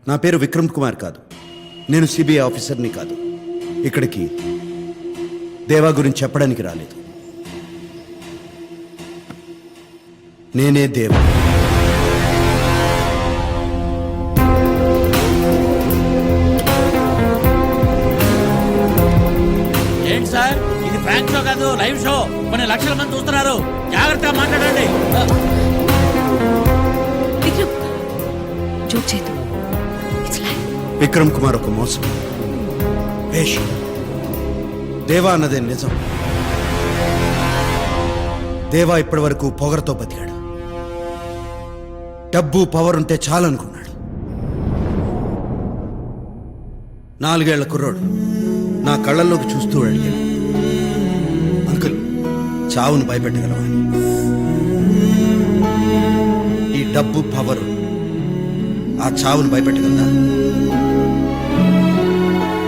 నా పేరు విక్రమ్ కుమార్ కాదు, నేను సిబిఐ ఆఫీసర్ని కాదు. ఇక్కడికి దేవా గురించి చెప్పడానికి రాలేదు. నేనే దేవా. ఏంటి సార్, ఇది ఫ్రాంక్ షో కాదు, లైవ్ షో. కొన్ని లక్షల మంది చూస్తున్నారు, జాగ్రత్తగా మాట్లాడండి. విక్రమ్ కుమార్ ఒక మోసం, వేషం. దేవా అన్నదే నిజం. దేవా ఇప్పటి వరకు పొగరతో బతికాడు. డబ్బు పవర్ ఉంటే చాలనుకున్నాడు. 4 ఏళ్ల కుర్రోడు నా కళ్ళల్లోకి చూస్తూ అడిగాడు, అంకుల్ చావును భయపెట్టగలవా అని. ఈ డబ్బు పవర్ ఆ చావును భయపెట్టగలదా?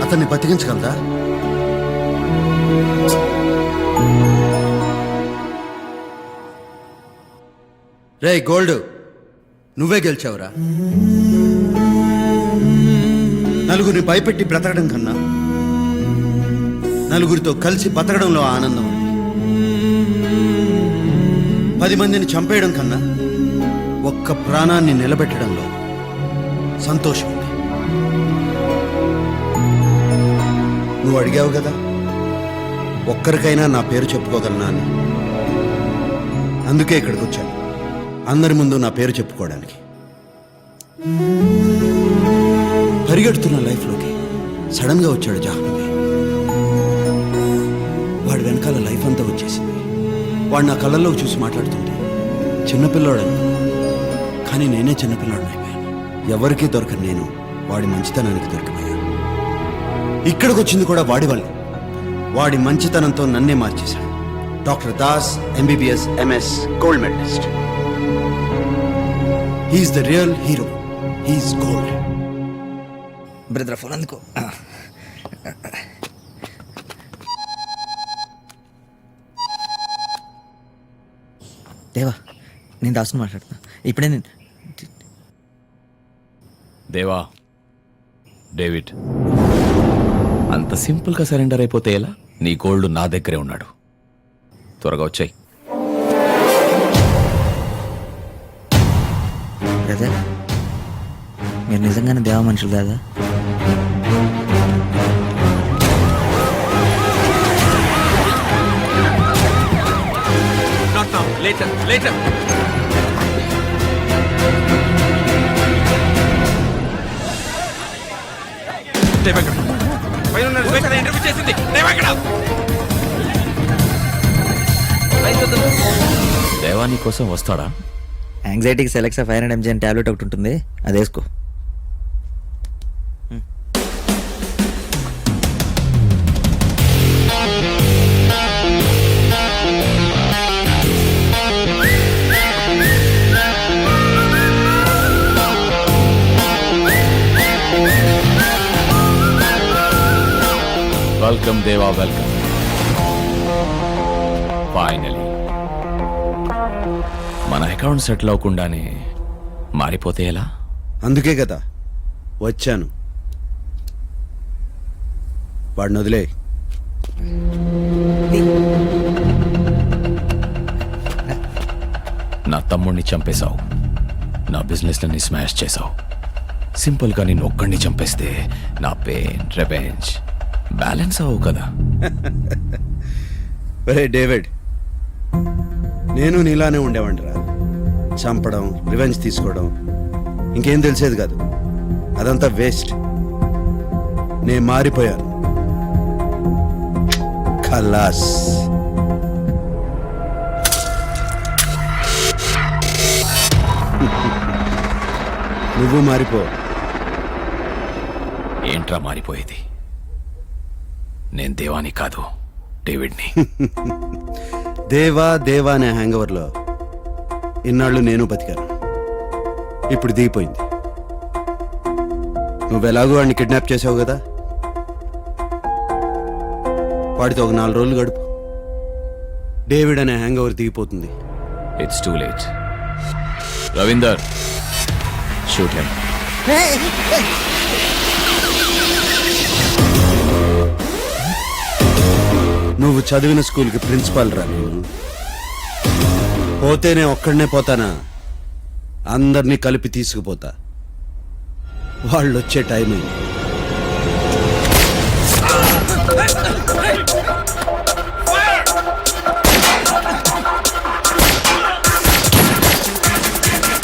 అతన్ని బతికించగలదా? రే గోల్డ్, నువ్వే గెలిచావురా. నలుగురిని భయపెట్టి బ్రతకడం కన్నా నలుగురితో కలిసి బతకడంలో ఆనందం ఉంది. 10 మందిని చంపేయడం కన్నా ఒక్క ప్రాణాన్ని నిలబెట్టడంలో సంతోషం ఉంది. నువ్వు అడిగావు కదా, ఒక్కరికైనా నా పేరు చెప్పుకోగలనా అని. అందుకే ఇక్కడికి వచ్చాను, అందరి ముందు నా పేరు చెప్పుకోవడానికి. పరిగెడుతున్న లైఫ్లోకి సడన్గా వచ్చాడు జాహ్నవి. వాడి వెనకాల లైఫ్ అంతా వచ్చేసింది. వాడు నా కళ్ళల్లోకి చూసి మాట్లాడుతుంటే చిన్నపిల్లాడను, కానీ నేనే చిన్నపిల్లాడని అయిపోయాను. ఎవరికీ దొరకని నేను వాడి మంచితనానికి దొరికిపోయాను. ఇక్కడికి వచ్చింది కూడా వాడి వల్ల. వాడి మంచితనంతో నన్నే మార్చేశాడు. Doctor Das, MBBS, MS, gold medalist. He's the real hero. He's gold. Brother phone అందుకో. దేవా, నేను దాసుని మాట్లాడుతున్నా. ఇప్పుడే నేను దేవా, డేవిడ్, అంత సింపుల్గా సరెండర్ అయిపోతే ఎలా? నీ గోల్డ్ నా దగ్గరే ఉన్నాడు. త్వరగా వచ్చాయి. బ్రదర్, మీరు నిజంగానే దేవా మనుషులు కాదా? దేవా నీ కోసం వస్తాడా? యాంగ్జైటీకి సెలెక్సా 500 mg అని టాబ్లెట్ ఒకటి ఉంటుంది, అది వేసుకో. వెల్కమ్ దేవా, వెల్కమ్. ఫైనలీ మన అకౌంట్ సెటిల్ అవ్వకుండానే మారిపోతే ఎలా? అందుకే కదా వచ్చాను. వాడిని వదిలే. నా తమ్ముడిని చంపేశావు, నా బిజినెస్లని స్మాష్ చేశావు. సింపుల్గా నేను ఒక్కడిని చంపేస్తే నా పెయిన్, రివెంజ్ బ్యాలెన్స్ అవ్వవు కదా. ఒరే డేవిడ్, నేను నీలానే ఉండేవాడిరా. చంపడం, రివెంజ్ తీసుకోవడం, ఇంకేం తెలిసేది కాదు. అదంతా వేస్ట్. నేను మారిపోయాను. ఖలాస్. నువ్వు మారిపో. ఏంట్రా మారిపోయేది? నేను దేవాని కాదు, డేవిడ్ని. దేవా దేవా అనే హ్యాంగ్ ఓవర్లో ఇన్నాళ్ళు నేను బతికాను. ఇప్పుడు దిగిపోయింది. నువ్వెలాగో వాడిని కిడ్నాప్ చేసావు కదా, వాడితో ఒక 4 రోజులు గడుపు. డేవిడ్ అనే హ్యాంగ్ ఓవర్ దిగిపోతుంది. It's too late. Ravinder, shoot him. నువ్వు చదివిన స్కూల్కి ప్రిన్సిపాల్ రా నేను. పోతేనే ఒక్కడనే పోతానా, అందరినీ కలిపి తీసుకుపోతా. వాళ్ళు వచ్చే టైం అయింది.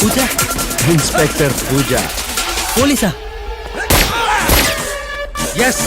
పూజ ఇన్స్పెక్టర్ పూజ. పోలీసా? ఎస్.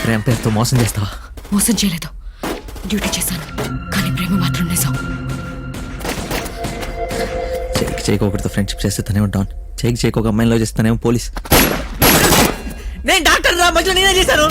ప్రేమ పేరుతో మోసం చేస్తావా? మోసం చేయలేదు, డ్యూటీ చేశాను. కానీ ప్రేమ మాత్రం నిజం. చేయికి ఒకటితో ఫ్రెండ్షిప్ చేస్తే తనే ఉంటాను, చేయికి ఒక అమ్మాయిలో చేస్తానేమో పోలీస్. నేను డాక్టర్ రా, మధ్యలో నేనే చేశాను.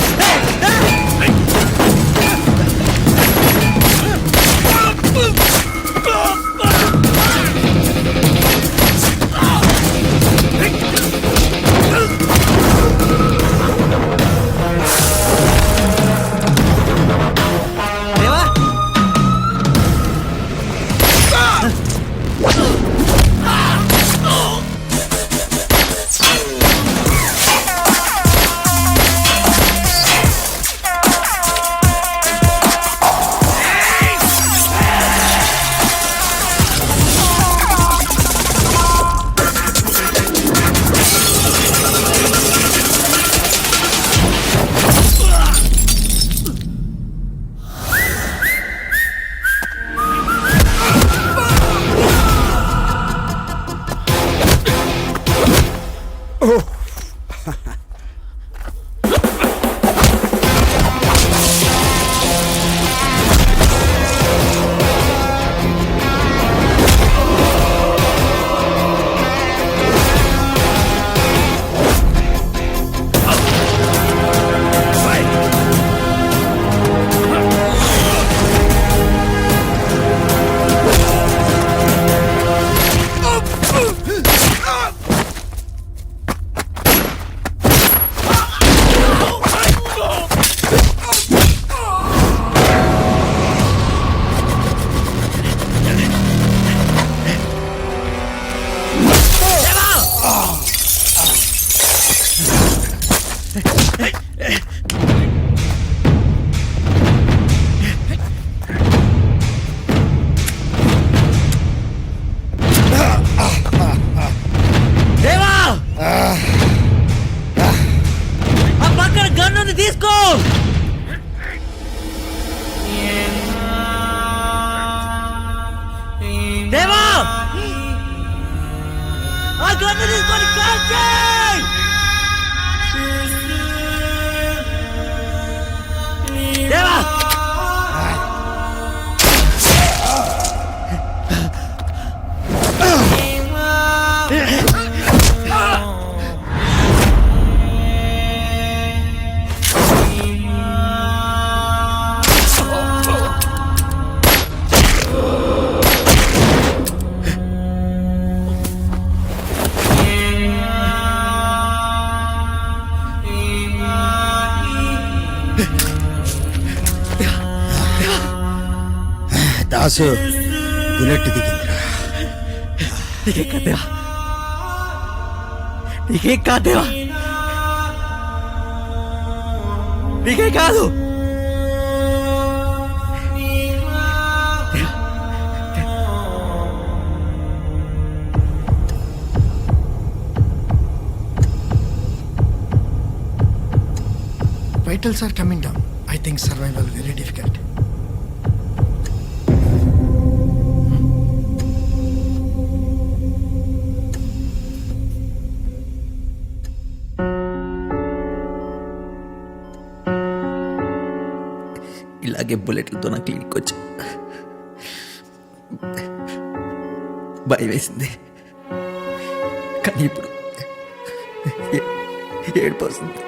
తీసుకో. దేవా, ఆ గన్ను తీసుకొని కాల్ చేయి. దేవా, దాసు బుల్లెట్ దిగిందిరా. నీకే కాదేవా, నీకే కాదేవా, నీకే కాదు. Vitals are coming down. I think survival very difficult. ఇలాగే బుల్లెట్లతో నా క్లినిక్ వచ్చా. భయం వేసింది, కానీ ఇప్పుడు ఏడుపు వస్తుంది.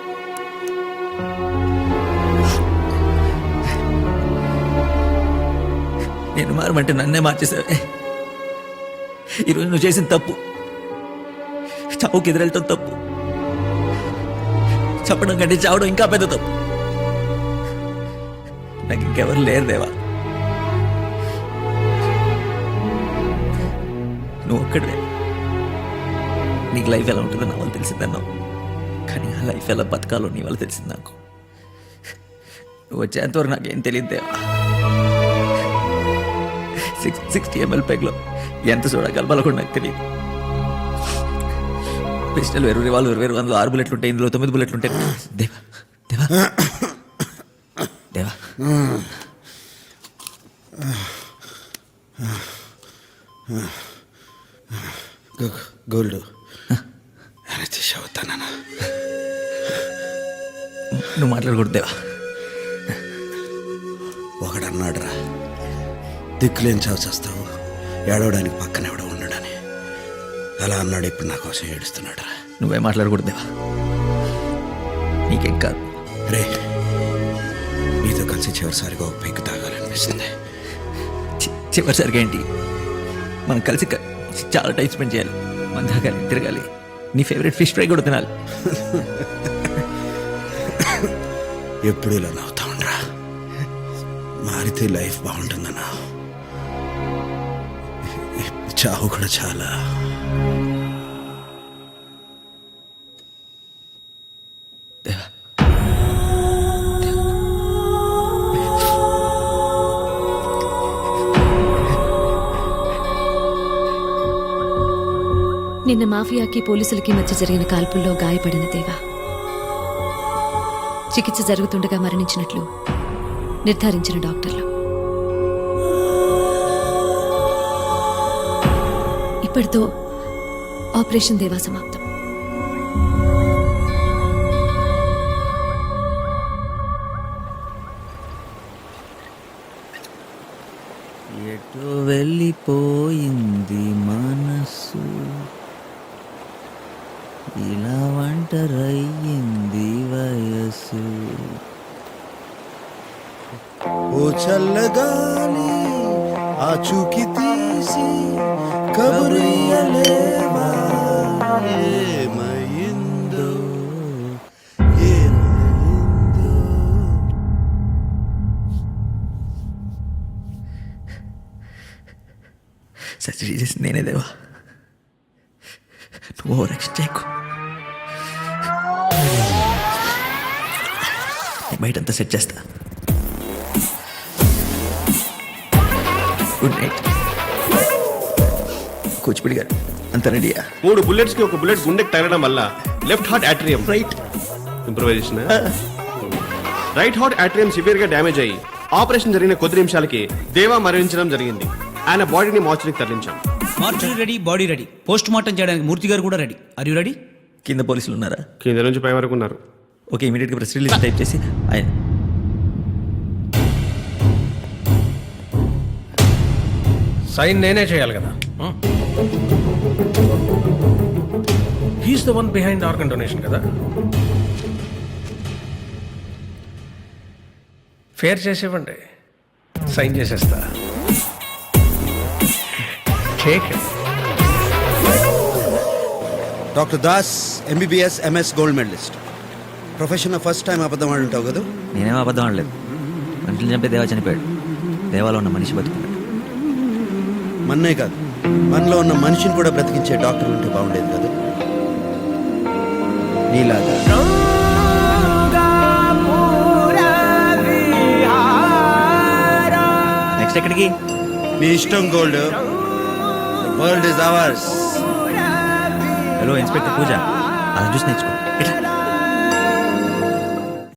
నేను మారమంటే నన్నే మార్చేసావే. ఈరోజు నువ్వు చేసిన తప్పు, చావుకి ఎదురెళ్ళటం తప్పు, చెప్పడం కంటే చావడం ఇంకా పెద్ద తప్పు. నాకు ఇంకెవరు లేరు దేవా, నువ్వు ఒక్కడే. నీకు లైఫ్ ఎలా ఉంటుందో నా వాళ్ళు తెలిసిందన్నావు, కానీ ఆ లైఫ్ ఎలా బతకాలో నీ వల్ల తెలిసింది నాకు. నువ్వు వచ్చేంతవరకు నాకేం తెలియదు దేవా. 60 ml పెగ్లో ఎంత సోడా కలపాలో కూడా నాకు తెలియదు. పిస్టల్ వేరు, రివాల్వర్ వేరు, అందులో 6 బుల్లెట్లు ఉంటాయి, ఇందులో 9 బుల్లెట్లు ఉంటాయి. దేవా దేవా దేవా గోల్డ్ అవుతానా? నువ్వు మాట్లాడకూడదు దేవా. ఒకడన్నాడురా, దిక్కులేని చావు చేస్తావు, ఏడవడానికి పక్కన ఎవడో ఉన్నాడని. అలా అన్నాడు, ఇప్పుడు నా కోసం ఏడుస్తున్నాడు రా. నువ్వే మాట్లాడకూడదు దేవా, నీకేం కాదు. రే, నీతో కలిసి చివరిసారిగా ఒక పెగ్గు తాగాలనిపిస్తుంది. చివరిసరిగా ఏంటి, మనం కలిసి చాలా టైం స్పెండ్ చేయాలి, మన తాగాలి, తిరగాలి, నీ ఫేవరెట్ ఫిష్ ఫ్రై కూడా తినాలి. ఎప్పుడు ఇలా నవ్వుతా ఉండరా, మారితే లైఫ్ బాగుంటుందన్నా. చావు కూడా చాలా. దేవా నిన్న మాఫియాకి పోలీసులకి మధ్య జరిగిన కాల్పుల్లో గాయపడిన దేవా చికిత్స జరుగుతుండగా మరణించినట్లు నిర్ధారించిన డాక్టర్లు. ఇప్పటితో ఆపరేషన్ దేవా సమాప్తం. ఎటు వెళ్ళిపోయింది మనసు, ఇలా ఒంటరయ్యింది వయసు. ఓ చల్లగాలి ఆచూకి తీసి కబురియలేవా, ఏమైందో ఏమైందో. సర్జరీ చేసి నేనే దేవా, నువ్వు ఓవరాక్షన్ చేయకు. బయటంతా సెట్ చేస్తా. Good night. కూచిపూడి గారు అంత రెడీయా? 3 bullets కి ఒక బుల్లెట్ గుండెకి తగలడం వల్ల left heart atrium right improvisation, right heart atrium severe గా డ్యామేజ్ అయ్యి ఆపరేషన్ జరిగిన కొద్ది నిమిషాలకి దేవా మరణించడం జరిగింది. ఆయన బాడీని మార్చురికి తరలించాం. Mortuary ready, body ready, post mortem చేయడానికి మూర్తి గారు కూడా రెడీ. Are you ready? కింద పోలీసులు ఉన్నారా? కింద నుంచి పై వరకు ఉన్నారు. ఓకే, ఇమీడియట్గా ప్రెస్ రిలీజ్ టైప్ చేసి ఆయన సైన్ నేనే చేయాలి కదా. He's the one behind organ donation కదా. ఫేర్ చేసేవ్వండి, సైన్ చేసేస్తా. Doctor Das MBBS MS gold medalist. ప్రొఫెషన్లో ఫస్ట్ టైం అబద్ధం ఆడి ఉంటావు కదా. నేనేం అబద్ధం ఆడలేదు. మనుషులు చంపే దేవా చనిపోయాడు, దేవాలో ఉన్న మనిషి బతుకున్నాడు. మన్నే కాదు, మనలో ఉన్న మనిషిని కూడా బ్రతికించే డాక్టర్ ఉంటే బాగుండేది కదా. నీలాగా నెక్స్ట్ ఎక్కడికి? నీ ఇష్టం gold. World is ours. Hello inspector Pooja, అలా చూసి నేర్చుకో. ఇట్లా